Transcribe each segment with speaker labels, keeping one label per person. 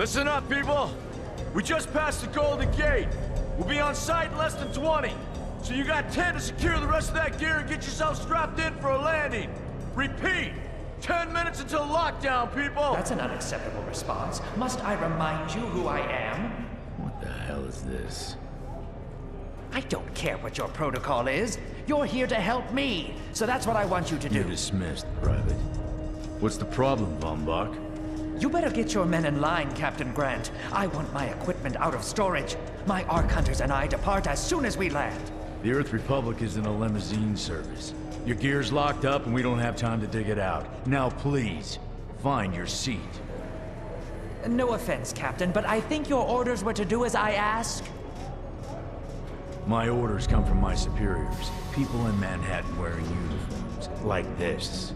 Speaker 1: Listen up, people! We just passed the Golden Gate. We'll be on site in less than 20. So you got 10 to secure the rest of that gear and get yourself strapped in for a landing. Repeat! 10 minutes until lockdown, people!
Speaker 2: That's an unacceptable response. Must I remind you who I am?
Speaker 3: What the hell is this?
Speaker 2: I don't care what your protocol is. You're here to help me, so that's what I want you to do.
Speaker 3: You're dismissed, Private. What's the problem, Von Bach?
Speaker 2: You better get your men in line, Captain Grant. I want my equipment out of storage. My Ark Hunters and I depart as soon as we land.
Speaker 3: The Earth Republic is in a limousine service. Your gear's locked up and we don't have time to dig it out. Now please, find your seat.
Speaker 2: No offense, Captain, but I think your orders were to do as I ask.
Speaker 3: My orders come from my superiors. People in Manhattan wearing uniforms, like this.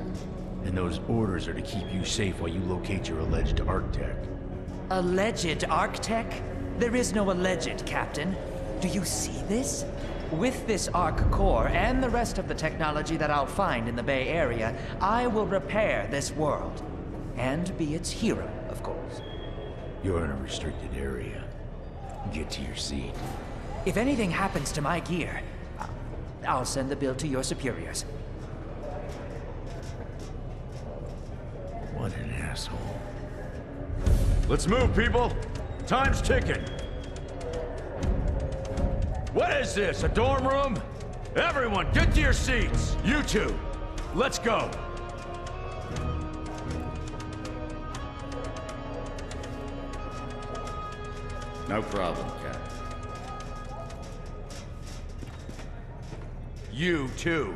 Speaker 3: And those orders are to keep you safe while you locate your alleged Arc-Tech.
Speaker 2: Alleged Arc-Tech? There is no alleged, Captain. Do you see this? With this Arc core and the rest of the technology that I'll find in the Bay Area, I will repair this world. And be its hero, of course.
Speaker 3: You're in a restricted area. Get to your seat.
Speaker 2: If anything happens to my gear, I'll send the bill to your superiors.
Speaker 3: What an asshole.
Speaker 1: Let's move, people! Time's ticking! What is this, a dorm room? Everyone, get to your seats! You two, let's go!
Speaker 4: No problem, Cap.
Speaker 1: You too.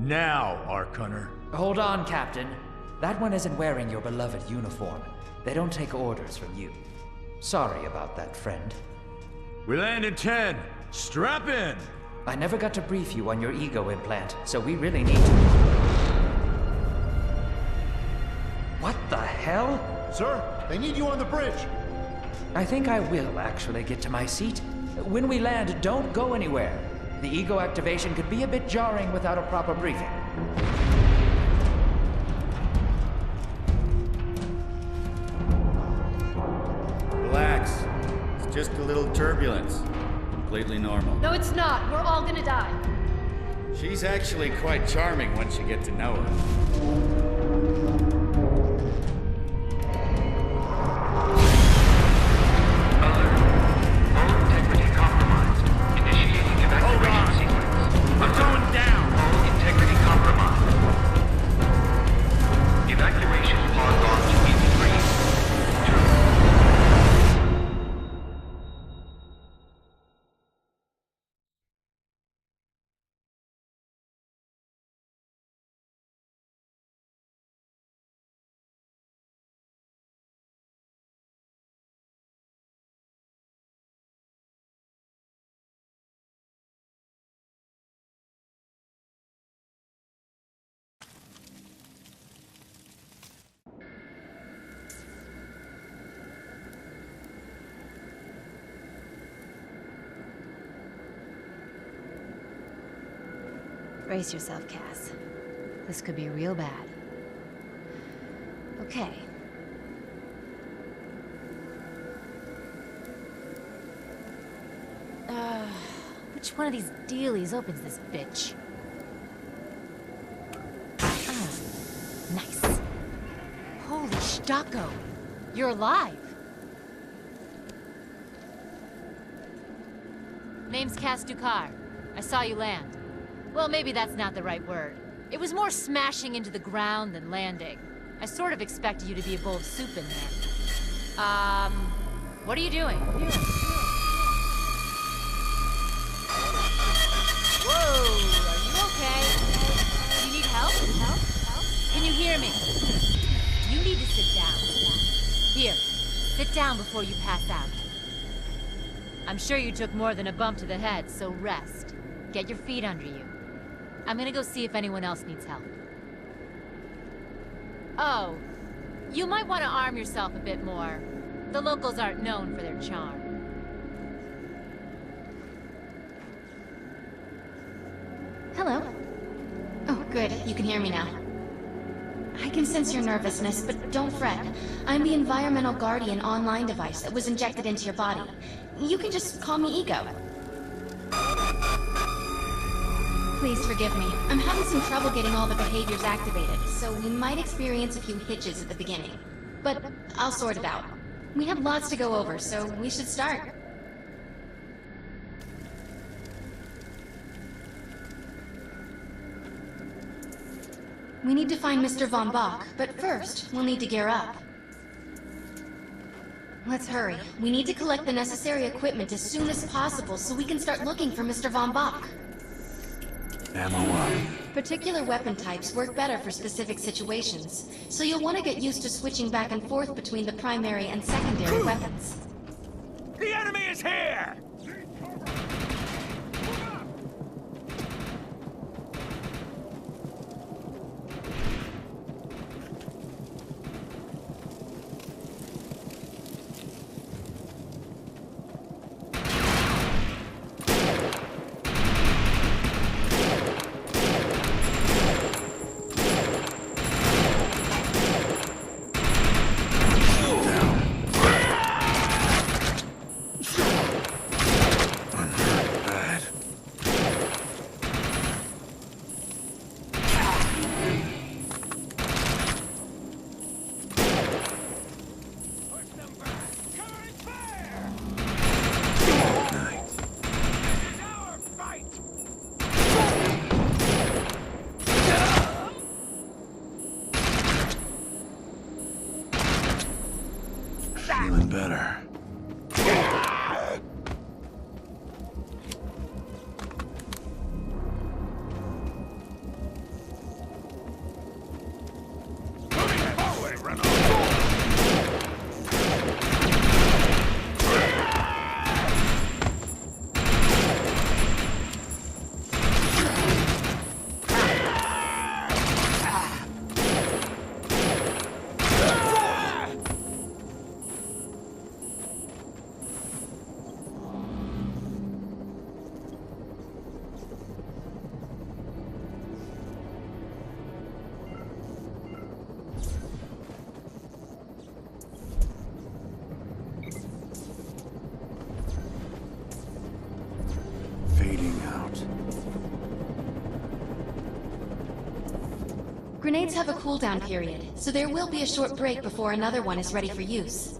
Speaker 1: Now, Ark Hunter.
Speaker 2: Hold on, Captain. That one isn't wearing your beloved uniform. They don't take orders from you. Sorry about that, friend.
Speaker 1: We land in 10. Strap in!
Speaker 2: I never got to brief you on your ego implant, so we really need to... What the hell?
Speaker 5: Sir, they need you on the bridge.
Speaker 2: I think I will actually get to my seat. When we land, don't go anywhere. The ego activation could be a bit jarring without a proper briefing.
Speaker 4: Relax. It's just a little turbulence. Completely normal.
Speaker 6: No, it's not. We're all gonna die.
Speaker 4: She's actually quite charming once you get to know her.
Speaker 6: Brace yourself, Cass. This could be real bad. Okay. Which one of these dealies opens this bitch? Ah, nice. Holy Stocko! You're alive! Name's Cass Dukar. I saw you land. Well, maybe that's not the right word. It was more smashing into the ground than landing. I sort of expected you to be a bowl of soup in there. What are you doing? Whoa, are you okay? Do you need help? Can you hear me? You need to sit down. Here, sit down before you pass out. I'm sure you took more than a bump to the head, so rest. Get your feet under you. I'm gonna go see if anyone else needs help. Oh, you might want to arm yourself a bit more. The locals aren't known for their charm.
Speaker 7: Hello. Oh, good. You can hear me now. I can sense your nervousness, but don't fret. I'm the Environmental Guardian online device that was injected into your body. You can just call me Ego. Please forgive me. I'm having some trouble getting all the behaviors activated, so we might experience a few hitches at the beginning. But I'll sort it out. We have lots to go over, so we should start. We need to find Mr. Von Bach, but first, we'll need to gear up. Let's hurry. We need to collect the necessary equipment as soon as possible so we can start looking for Mr. Von Bach.
Speaker 3: Ammo up.
Speaker 7: Particular weapon types work better for specific situations, so you'll want to get used to switching back and forth between the primary and secondary weapons.
Speaker 1: The enemy is here!
Speaker 3: Feeling better.
Speaker 7: Grenades have a cooldown period, so there will be a short break before another one is ready for use.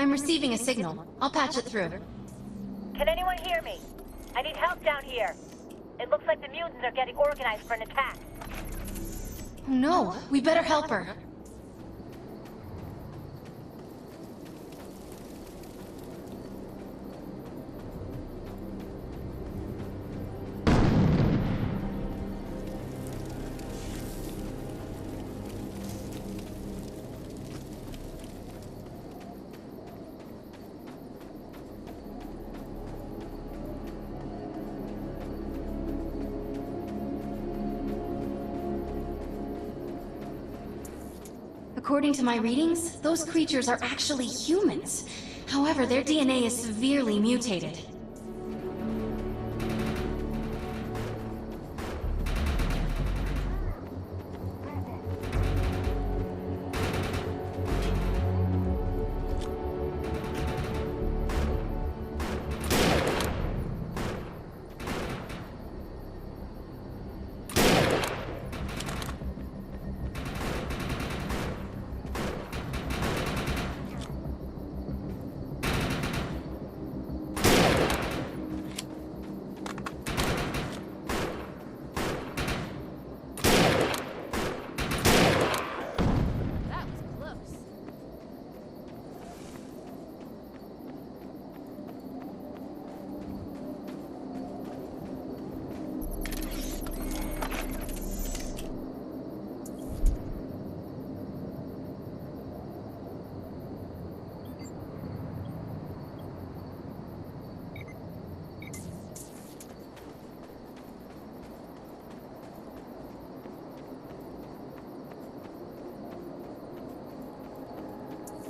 Speaker 7: I'm receiving a signal. I'll patch it through.
Speaker 8: Can anyone hear me? I need help down here. It looks like the mutants are getting organized for an attack.
Speaker 7: Oh no, we better help her. According to my readings, those creatures are actually humans. However, their DNA is severely mutated.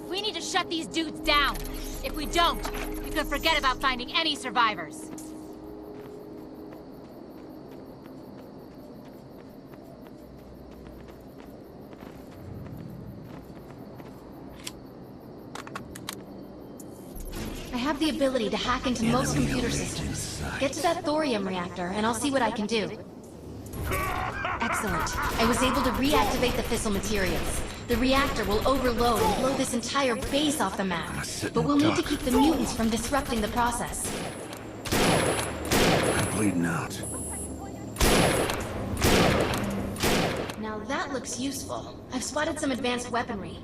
Speaker 6: We need to shut these dudes down. If we don't, we could forget about finding any survivors.
Speaker 7: I have the ability to hack into most computer systems. Get to that thorium reactor, and I'll see what I can do. Excellent. I was able to reactivate the fissile materials. The reactor will overload and blow this entire base off the map. But we'll need to keep the mutants from disrupting the process.
Speaker 9: I'm bleeding out.
Speaker 7: Now that looks useful. I've spotted some advanced weaponry.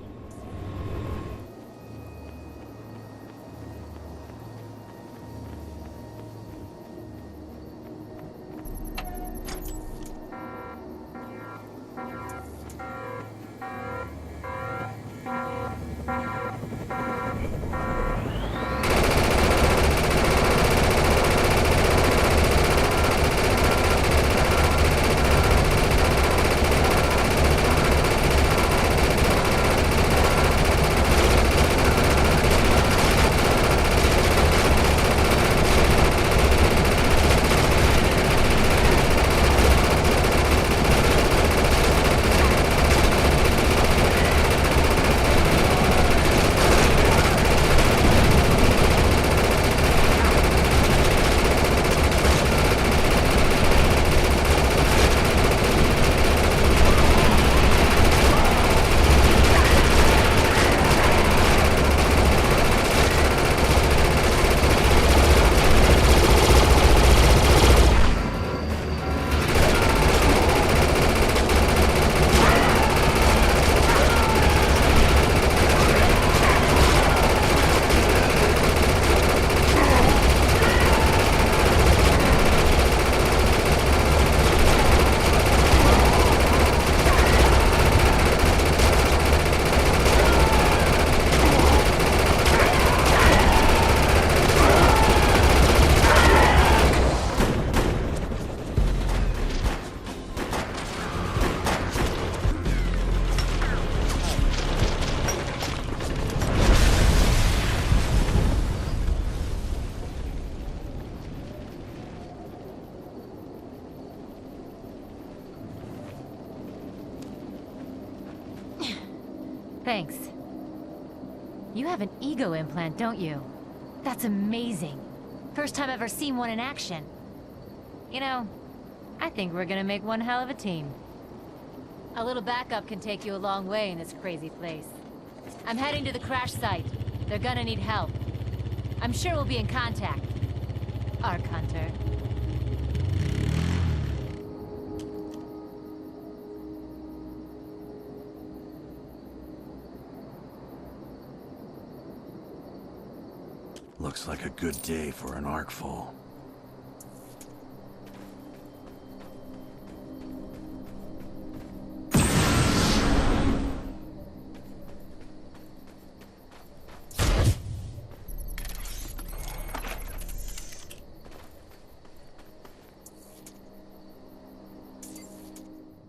Speaker 6: Thanks. You have an ego implant, don't you? That's amazing. First time I've ever seen one in action. You know, I think we're gonna make one hell of a team. A little backup can take you a long way in this crazy place. I'm heading to the crash site. They're gonna need help. I'm sure we'll be in contact. Arc Hunter.
Speaker 9: Looks like a good day for an arcful.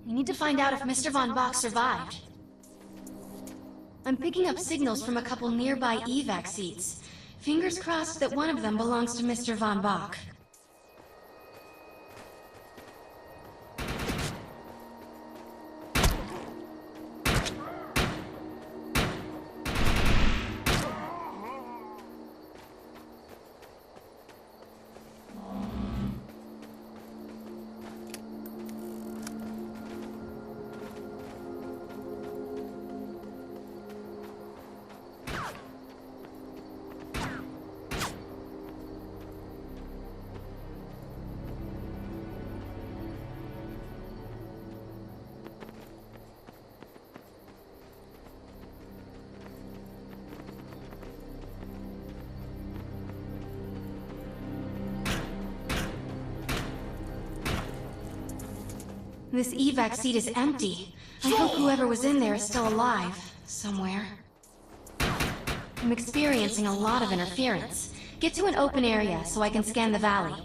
Speaker 7: We need to find out if Mr. Von Bach survived. I'm picking up signals from a couple nearby evac seats. Fingers crossed that one of them belongs to Mr. Von Bach. This evac seat is empty. I hope whoever was in there is still alive, somewhere. I'm experiencing a lot of interference. Get to an open area so I can scan the valley.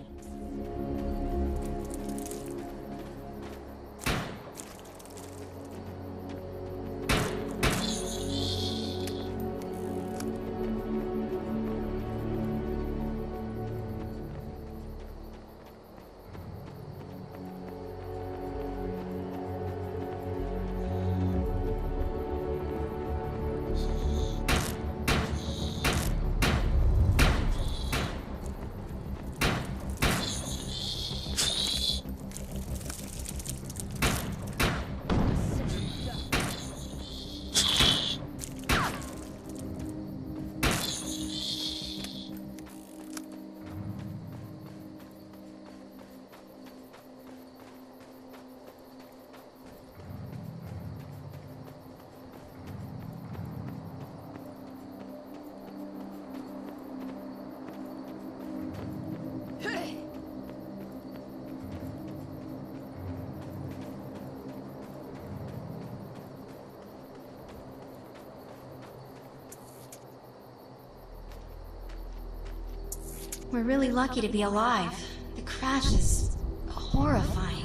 Speaker 7: We're really lucky to be alive. The crash is horrifying.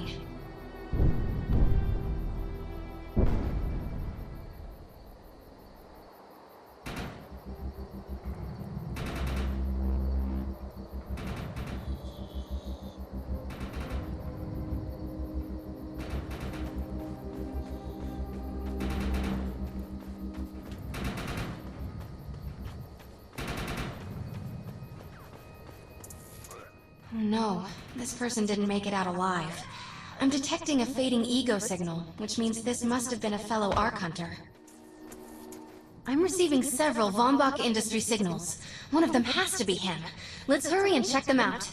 Speaker 7: No, this person didn't make it out alive. I'm detecting a fading ego signal, which means this must have been a fellow Ark Hunter. I'm receiving several Von Bach Industry signals. One of them has to be him. Let's hurry and check them out.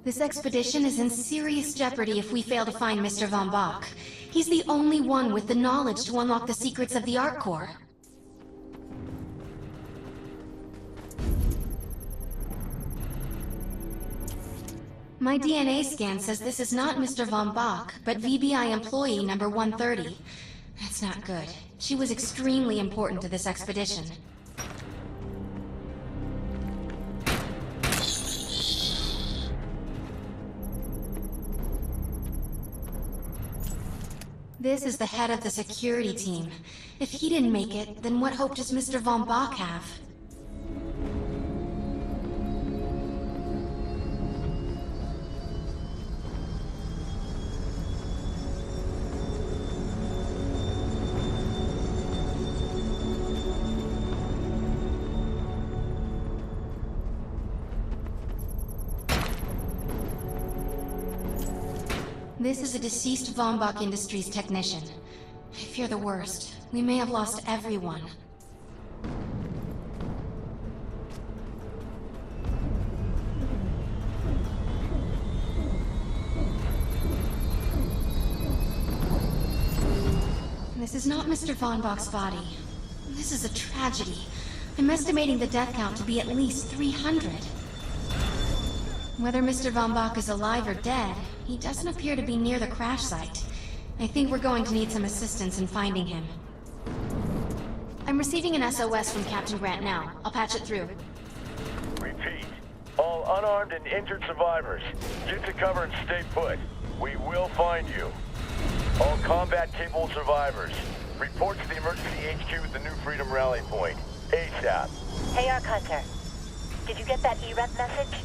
Speaker 7: This expedition is in serious jeopardy if we fail to find Mr. Von Bach. He's the only one with the knowledge to unlock the secrets of the Ark Core. My DNA scan says this is not Mr. Von Bach, but VBI employee number 130. That's not good. She was extremely important to this expedition. This is the head of the security team. If he didn't make it, then what hope does Mr. Von Bach have? This is a deceased Von Bach Industries technician. I fear the worst. We may have lost everyone. This is not Mr. Von Bach's body. This is a tragedy. I'm estimating the death count to be at least 300. Whether Mr. Von Bach is alive or dead, he doesn't appear to be near the crash site. I think we're going to need some assistance in finding him. I'm receiving an SOS from Captain Grant now. I'll patch it through.
Speaker 1: Repeat. All unarmed and injured survivors, get to cover and stay put. We will find you. All combat-capable survivors, report to the emergency HQ at the New Freedom Rally Point. ASAP.
Speaker 8: Hey, Ark Hunter. Did you get that EREP message?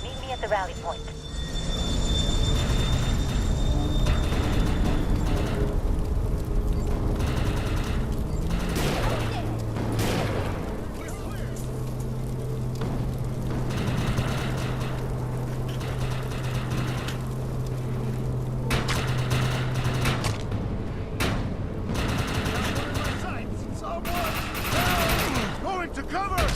Speaker 8: Meet me at the rally point.
Speaker 1: Going to cover!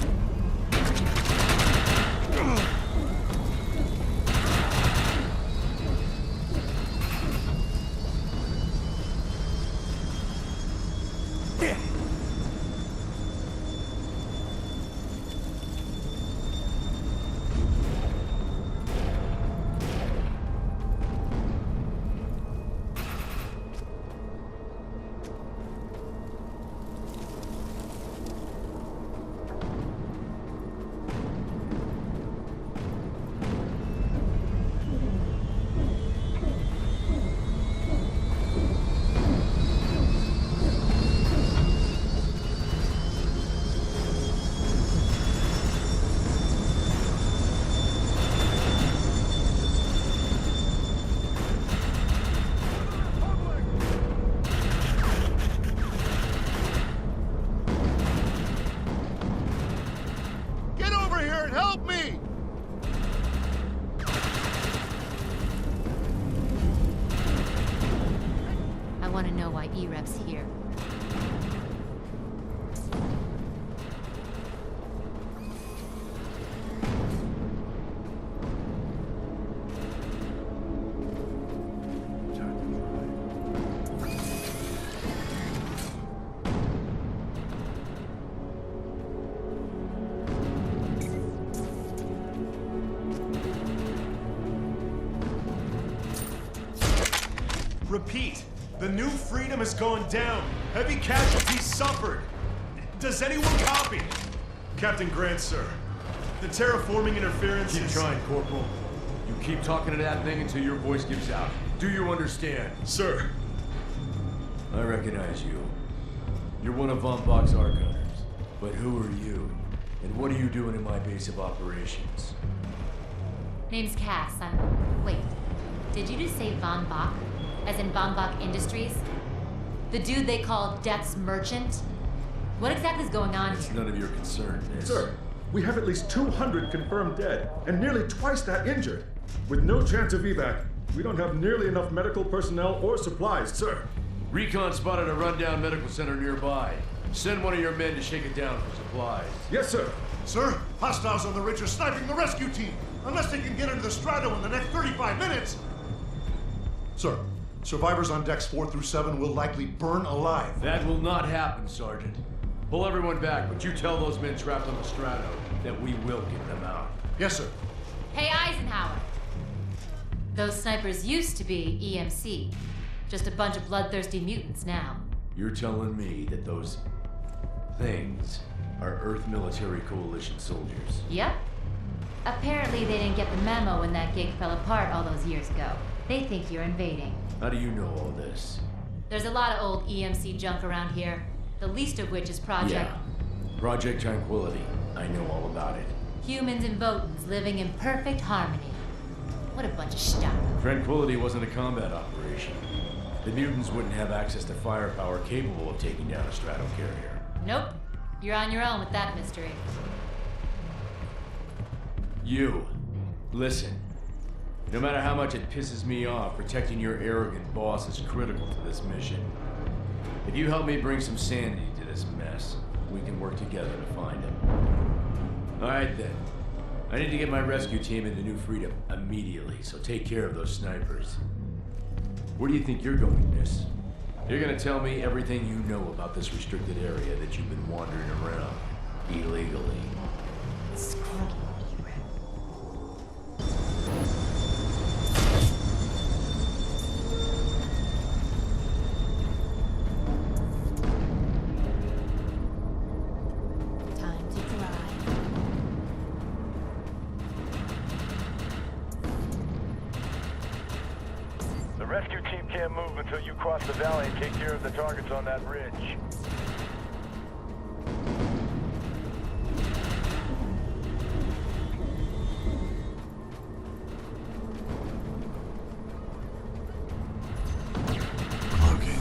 Speaker 5: Help me!
Speaker 6: I want to know why EREP's here.
Speaker 5: Repeat, the New Freedom is going down. Heavy casualties suffered. Does anyone copy? Captain Grant, sir. The terraforming interference
Speaker 1: Keep
Speaker 5: is...
Speaker 1: trying, Corporal. You keep talking to that thing until your voice gives out. Do you understand?
Speaker 5: Sir.
Speaker 3: I recognize you. You're one of Von Bach's arc hunters. But who are you? And what are you doing in my base of operations?
Speaker 6: Name's Cass. Wait. Did you just say Von Bach? As in Von Bach Industries? The dude they call Death's Merchant? What exactly is going on
Speaker 3: It's
Speaker 6: here?
Speaker 3: none of your concern, miss.
Speaker 10: Sir, we have at least 200 confirmed dead, and nearly twice that injured. With no chance of evac, we don't have nearly enough medical personnel or supplies, sir.
Speaker 1: Recon spotted a rundown medical center nearby. Send one of your men to shake it down for supplies.
Speaker 10: Yes, sir.
Speaker 11: Sir, hostiles on the ridge are sniping the rescue team. Unless they can get into the Strato in the next 35 minutes. Sir, survivors on decks 4 through 7 will likely burn alive.
Speaker 1: That will not happen, Sergeant. Pull everyone back, but you tell those men trapped on the Strato that we will get them out.
Speaker 11: Yes, sir.
Speaker 6: Hey, Eisenhower. Those snipers used to be EMC. Just a bunch of bloodthirsty mutants now.
Speaker 3: You're telling me that those things are Earth Military Coalition soldiers?
Speaker 6: Yep. Apparently they didn't get the memo when that gig fell apart all those years ago. They think you're invading.
Speaker 3: How do you know all this?
Speaker 6: There's a lot of old EMC junk around here. The least of which is Project...
Speaker 3: Yeah. Project Tranquility. I know all about it.
Speaker 6: Humans and Votans living in perfect harmony. What a bunch of stuff.
Speaker 3: Tranquility wasn't a combat operation. The mutants wouldn't have access to firepower capable of taking down a strato carrier.
Speaker 6: Nope. You're on your own with that mystery.
Speaker 3: You, listen. No matter how much it pisses me off, protecting your arrogant boss is critical to this mission. If you help me bring some sanity to this mess, we can work together to find him. All right then. I need to get my rescue team into New Freedom immediately, so take care of those snipers. Where do you think you're going, miss? You're gonna tell me everything you know about this restricted area that you've been wandering around illegally.
Speaker 6: Time to drive.
Speaker 1: The rescue team can't move until you cross the valley and take care of the targets on that ridge.
Speaker 9: Cloaking.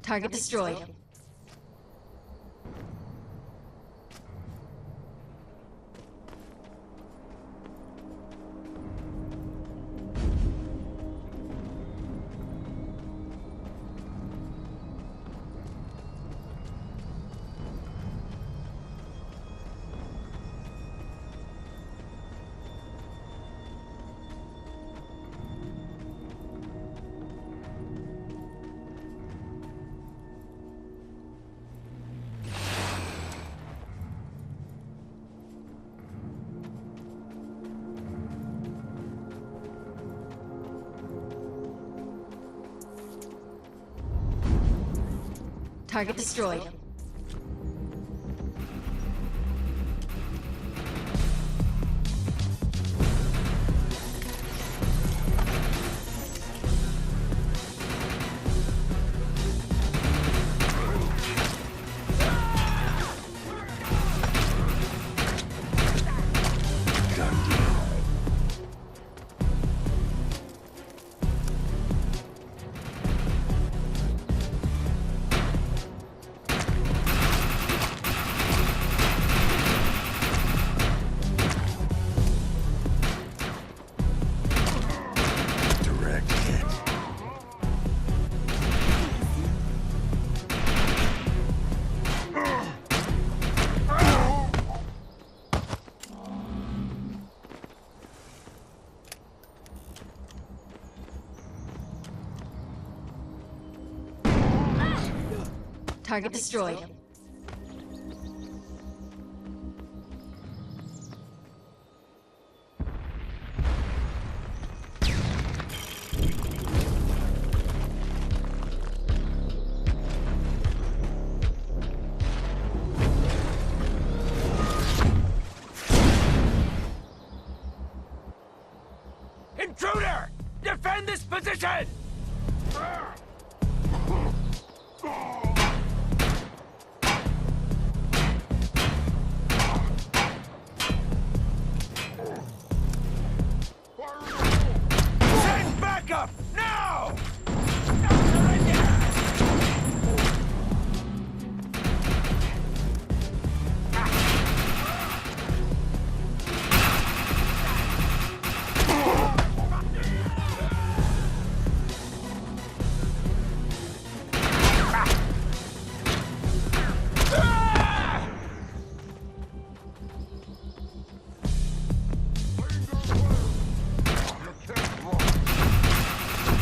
Speaker 7: Target destroyed. Target destroyed. Target destroyed.
Speaker 1: Intruder! Defend this position! Send backup! Now! No surrender!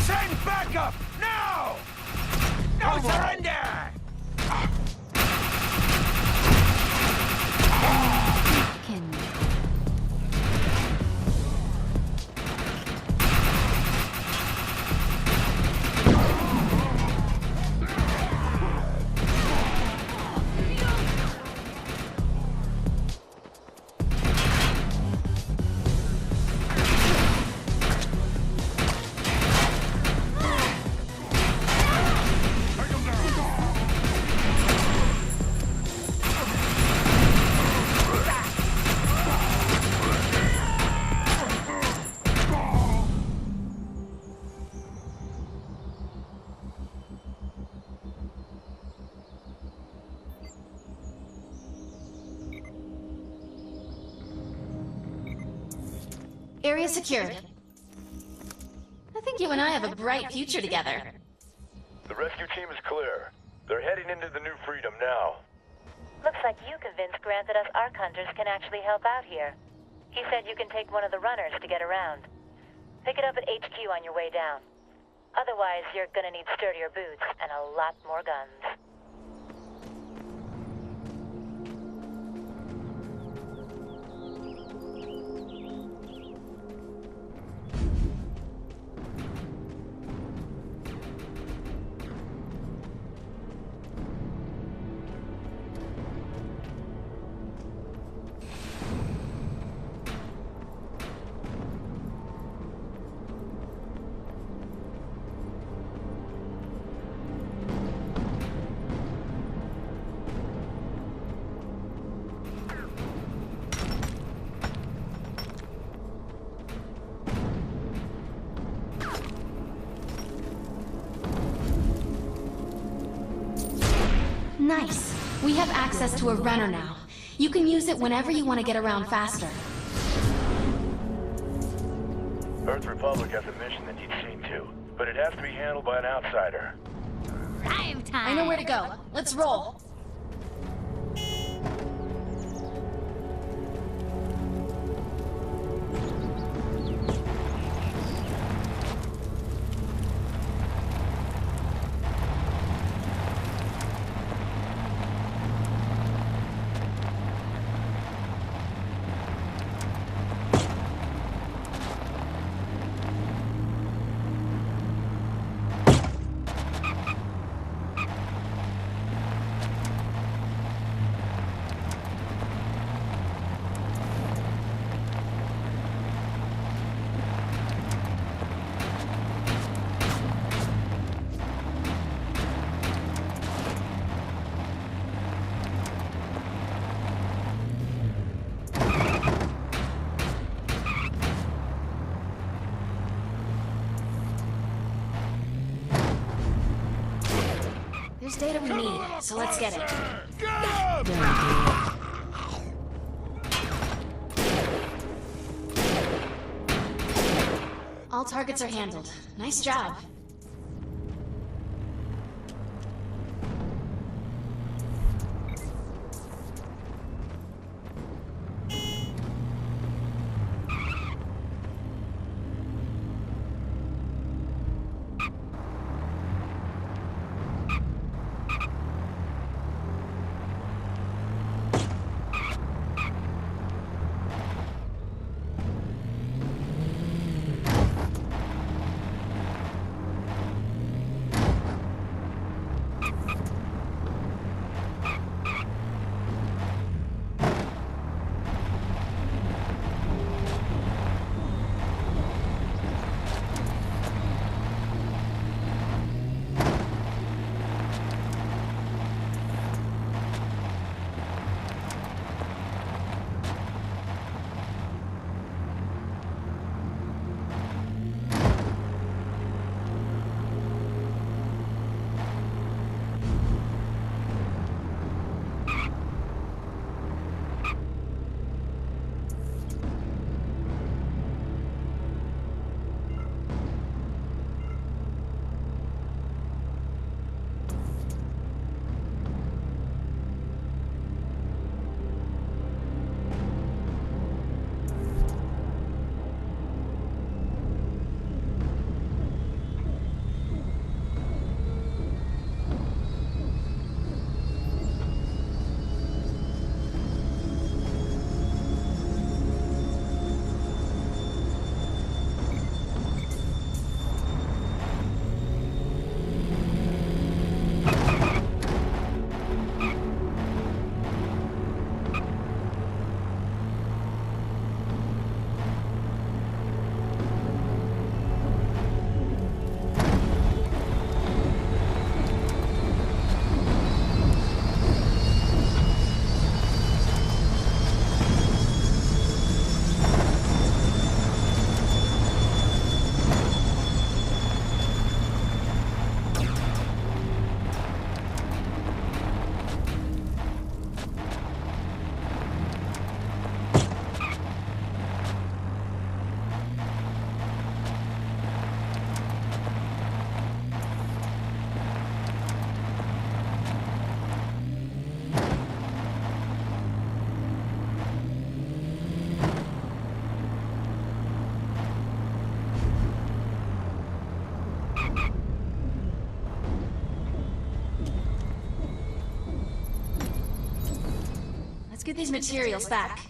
Speaker 1: Send backup! Now! No surrender!
Speaker 7: Can... Area secured. I think you and I have a bright future together.
Speaker 12: The rescue team is clear. They're heading into the New Freedom now.
Speaker 8: Looks like you convinced Grant that us Ark Hunters can actually help out here. He said you can take one of the runners to get around. Pick it up at HQ on your way down. Otherwise, you're gonna need sturdier boots and a lot more guns.
Speaker 7: Nice. We have access to a runner now. You can use it whenever you want to get around faster.
Speaker 12: Earth Republic has a mission that needs seen to, but it has to be handled by an outsider.
Speaker 6: Time.
Speaker 7: I know where to go. Let's roll. There's data we need, so let's get it. All targets are handled. Nice job. get these materials back.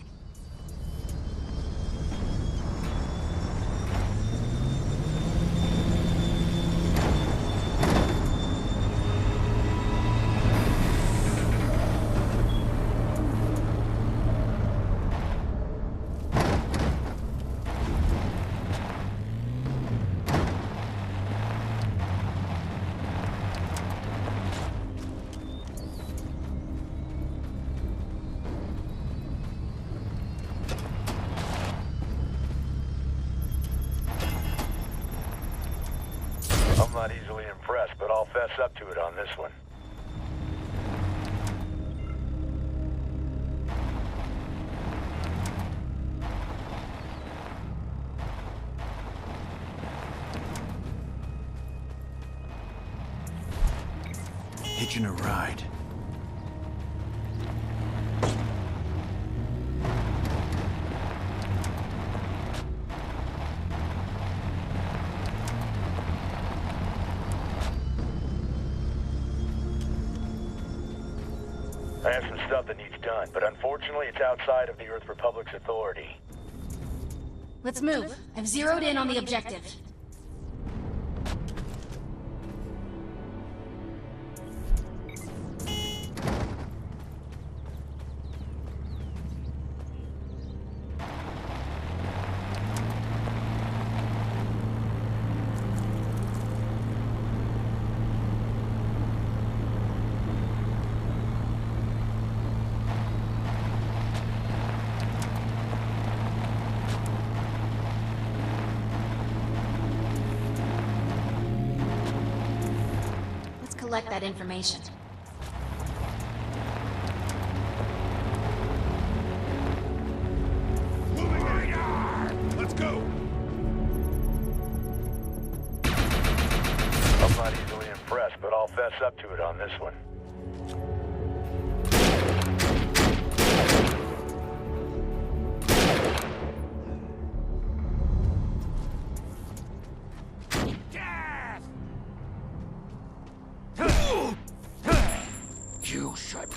Speaker 12: I'm not easily impressed, but I'll fess up to it on this one.
Speaker 9: Hitching a ride.
Speaker 12: I have some stuff that needs done, but unfortunately it's outside of the Earth Republic's authority.
Speaker 7: Let's move. I've zeroed in on the objective. Collect that information.
Speaker 12: Moving in! Let's go! I'm not easily impressed, but I'll fess up to it on this one.
Speaker 9: You should.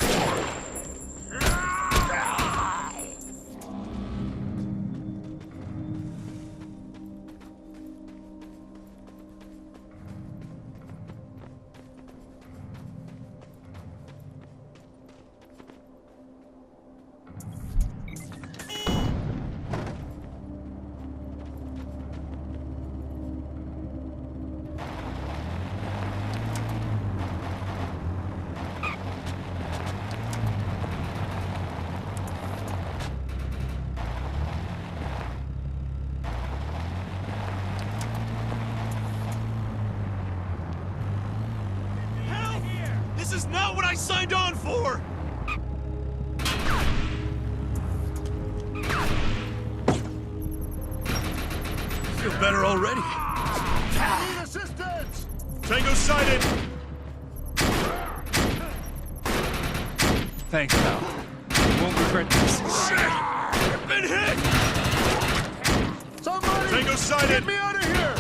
Speaker 5: This is not what I signed on for! Feel better already.
Speaker 11: I need assistance!
Speaker 5: Tango sighted! Thanks, pal. Won't regret this. Shit! I've been hit!
Speaker 11: Somebody!
Speaker 5: Tango sighted!
Speaker 11: Get me out of here!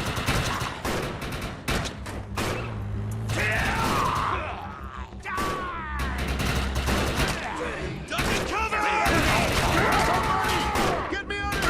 Speaker 5: Doesn't cover!
Speaker 11: Somebody! Get me out of here!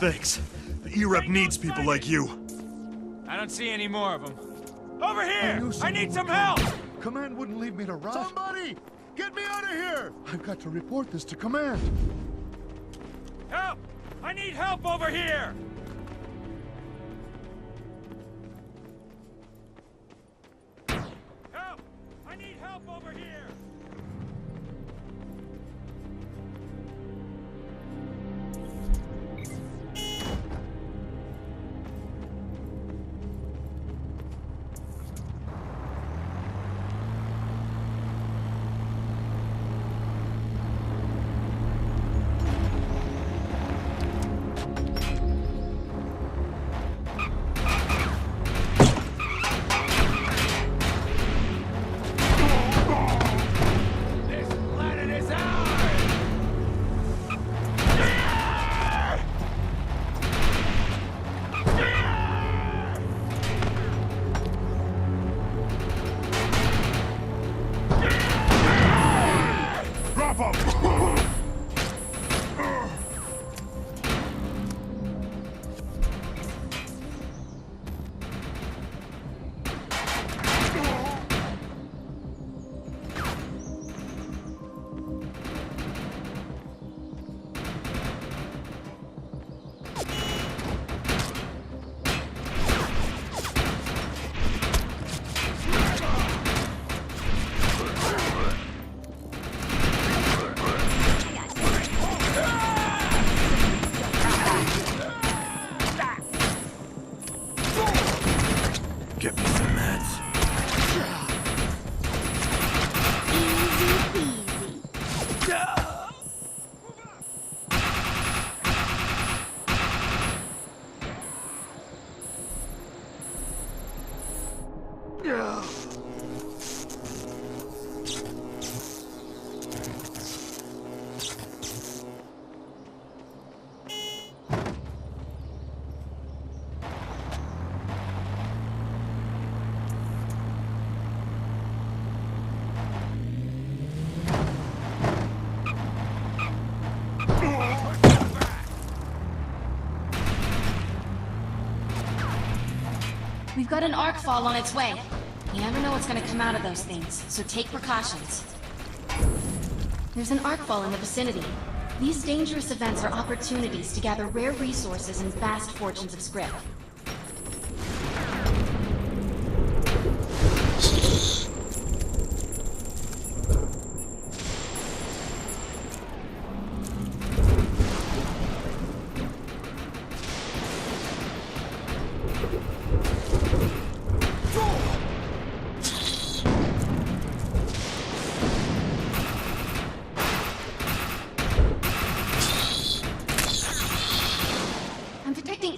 Speaker 5: Thanks. The E-Rep needs people like you.
Speaker 1: I don't see any more of them. Over here! I need some help!
Speaker 11: Command wouldn't leave me to rot. Somebody! Get me out of here! I've got to report this to Command.
Speaker 1: Help! I need help over here! Help! I need help over here!
Speaker 9: Get me some meds.
Speaker 6: Easy peasy.
Speaker 7: We've got an arc fall on its way. You never know what's gonna come out of those things, so take precautions. There's an arc fall in the vicinity. These dangerous events are opportunities to gather rare resources and vast fortunes of script.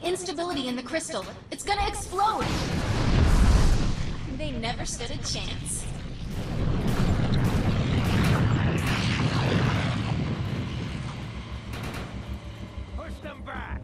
Speaker 7: Instability in the crystal. It's gonna explode! They never stood a chance.
Speaker 1: Push them back!